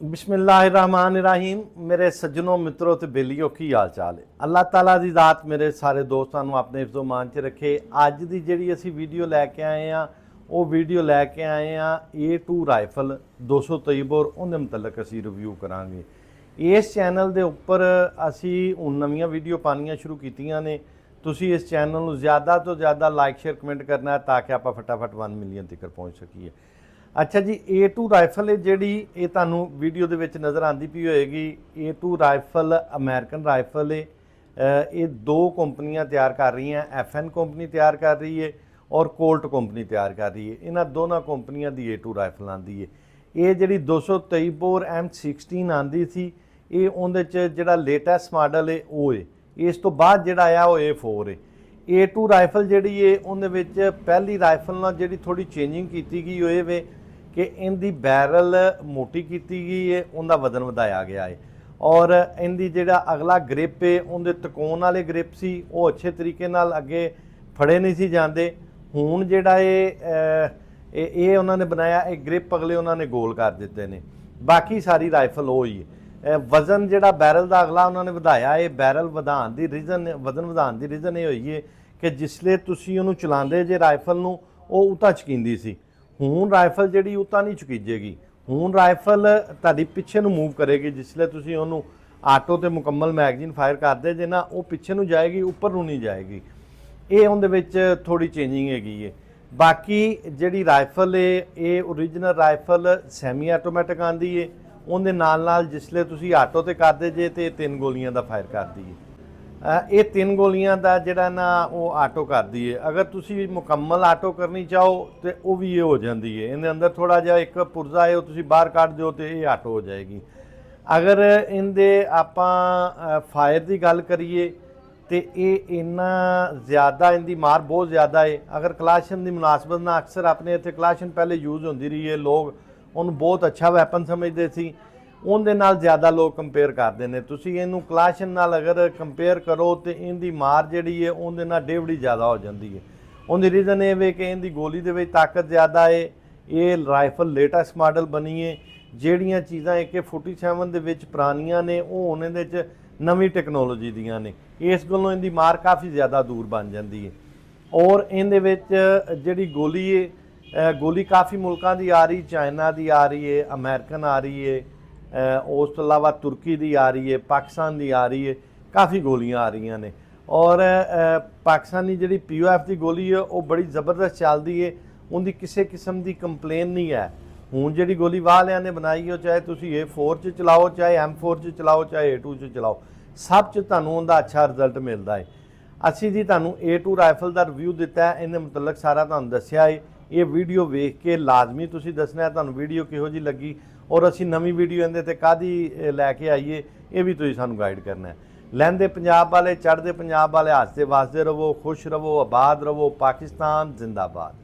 बिस्मिल्लाहिर्रहमानिर्रहीम। मेरे सज्जनों मित्रों ते बेलियों की हाल चाल है। अल्लाह ताला दी ज़ात मेरे सारे दोस्तों नूं अपने हिफ्ज़ो मान च रखे। अज दी जिहड़ी असीं वीडियो लैके आए हैं वो वीडियो लैके आए हैं A2 राइफल 223 बोर उहदे मुतलक असीं रिव्यू करांगे। इस चैनल दे उप्पर असीं हुण नवीं वीडियो पानियां शुरू कीतियां ने। तुसीं इस चैनल नूं ज़्यादा तो ज़्यादा लाइक शेयर कमेंट करना है ताकि आपां फटाफट 1 मिलियन तक पहुँच सकीए। अच्छा जी, A2 राइफल है जिहड़ी ये तुहानूं वीडियो दे विच नज़र आंदी पई होएगी। A2 राइफल अमेरिकन राइफल है। ये दो कंपनियां तैयार कर रही हैं, FN कंपनी तैयार कर रही है और कोल्ट कंपनी तैयार कर रही है। इन्हां दोनों कंपनियां दी A2 राइफल आंदी है। ये जिहड़ी 223 बोर M16 आंदी सी, ये उहदे च जिहड़ा लेटेस्ट मॉडल है वो है। इस तो बाद जिहड़ा आया वो A4 है। A2 राइफल जिहड़ी है उहदे विच पहली राइफल नाल जिहड़ी थोड़ी चेंजिंग कीती गई होए वे कि इनकी बैरल मोटी की गई है, उनका वजन वधाया गया है और इनकी जिहड़ा अगला ग्रिप है उनके तकोन वाले ग्रिप सी वो अच्छे तरीके नाल अगे फड़े नहीं सी जाते। हुण जिहड़ा ये उन्होंने बनाया एक ग्रिप अगले उन्होंने गोल कर दिते ने। बाकी सारी राइफल वो ही है। वजन जिहड़ा बैरल का अगला उन्होंने वधाया है। बैरल वधाण दी रीजन वजन वधाण दी रीजन ये होई है कि जिसले तुसीं उहनूं चलांदे जे राइफल नूं वो उता चकींदी सी। हुण राइफल जिहड़ी उता नहीं चुकीजेगी। हुण राइफल तुहाडी पिछे नूं मूव करेगी। जिसले तुसीं उहनूं आटो ते मुकम्मल मैगजीन फायर करदे जे ना वो पिछे नूं जाएगी, उपर नूं नहीं जाएगी। ये उहदे विच थोड़ी चेंजिंग हैगी है। बाकी जिहड़ी राइफल है ये ओरिजिनल राइफल सैमी आटोमैटिक आंदी है। उहदे नाल नाल जिसले तुसीं आटो ते करदे जे ते 3 गोलियां दा फायर करदी है। ये 3 गोलियां का जिहड़ा ना वो आटो करदी है। अगर तुसीं मुकम्मल आटो करनी चाहो तो वो भी ये हो जाती है। इहदे अंदर थोड़ा जिहा एक पुर्जा है वो तुसीं बाहर कढ दिओ तो ये आटो हो जाएगी। अगर इहदे आपां फायर की गल करिए तो ये इन्ना ज़्यादा इनकी मार बहुत ज़्यादा है। अगर कलाशन की मुनासबत ना अक्सर अपने इत्थे कलाशन पहले यूज़ होंदी रही है, लोग उन्हें बहुत अच्छा वैपन समझते सी। उनके नाल ज़्यादा लोग कंपेयर करते हैं। तुसीं इहनूं कलाशन नाल अगर कंपेयर करो तो इनकी मार जिहड़ी है उहदे नाल डेवड़ी ज़्यादा हो जाती है। उनकी रीज़न ये वे कि इनकी गोली दे विच ताकत ज़्यादा है। ये राइफल लेटेस्ट मॉडल बनी है। जिहड़ियां चीज़ां AK-47 दे विच पुरानियां ने वो हुण इहदे च नवीं टैक्नोलॉजी दियां ने। इस गल्लों इनकी मार काफ़ी ज़्यादा दूर बन जाती है। और इहदे विच जिहड़ी गोली है गोली काफ़ी मुल्कां दी आ रही, चाइना दी आ रही है, अमेरिकन आ रही है, उस तो अलावा तुर्की की आ रही है, पाकिस्तान की आ रही है। काफ़ी गोलियां आ रही ने और पाकिस्तानी जी POF की गोली है वो बड़ी ज़बरदस्त चलती है। उनकी किसी किस्म की कंप्लेन नहीं है। हुण जी गोली वालियां ने बनाई हो, चाहे तुसीं A4 च चलाओ, चाहे M4 च चलाओ, चाहे A2 च चलाओ, सब च तुहानूं उहदा अच्छा रिजल्ट मिलता है। असीं जी तुहानूं A2 राइफल का रिव्यू दिता है, इहदे मुतलक सारा तुहानूं दस्सिया है। ये वीडियो वेख के लाजमी तुसीं दसना है तुहानूं वीडियो किहो जी लगी और असी नवीं वीडियो इहदे ते काहदी लैके आईए ये भी तुसीं सानूं गाइड करना है। लैंदे पंजाब वाले, चढ़दे पंजाब वाले, हसदे वसदे रवो, खुश रवो, आबाद रवो। पाकिस्तान जिंदाबाद।